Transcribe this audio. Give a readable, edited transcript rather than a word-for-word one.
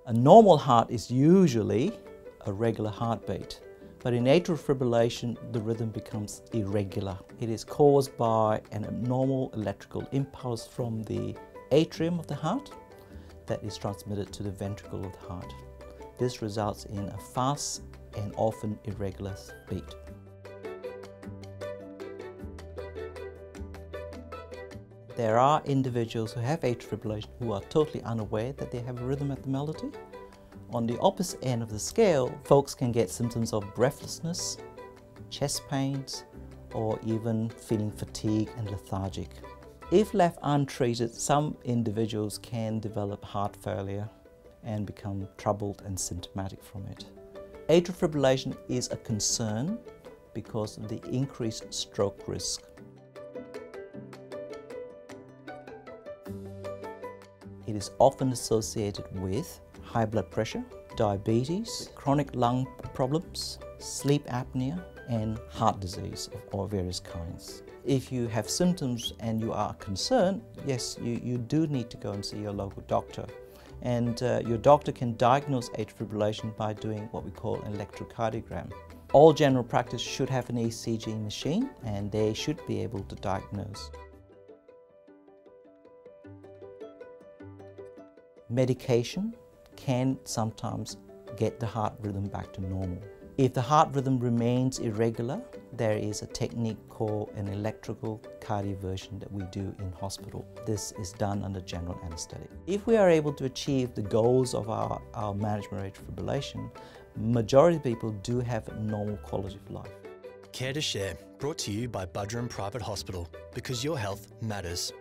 A normal heart is usually a regular heartbeat, but in atrial fibrillation, the rhythm becomes irregular. It is caused by an abnormal electrical impulse from the atrium of the heart that is transmitted to the ventricle of the heart. This results in a fast and often irregular beat. There are individuals who have atrial fibrillation who are totally unaware that they have a rhythm abnormality. On the opposite end of the scale, folks can get symptoms of breathlessness, chest pains, or even feeling fatigued and lethargic. If left untreated, some individuals can develop heart failure and become troubled and symptomatic from it. Atrial fibrillation is a concern because of the increased stroke risk. It is often associated with high blood pressure, diabetes, chronic lung problems, sleep apnea, and heart disease of various kinds. If you have symptoms and you are concerned, yes, you do need to go and see your local doctor. And your doctor can diagnose atrial fibrillation by doing what we call an electrocardiogram. All general practice should have an ECG machine, and they should be able to diagnose. Medication can sometimes get the heart rhythm back to normal. If the heart rhythm remains irregular, there is a technique called an electrical cardioversion that we do in hospital. This is done under general anesthetic. If we are able to achieve the goals of our management of atrial fibrillation, majority of people do have a normal quality of life. Care to Share, brought to you by Budgeron Private Hospital, because your health matters.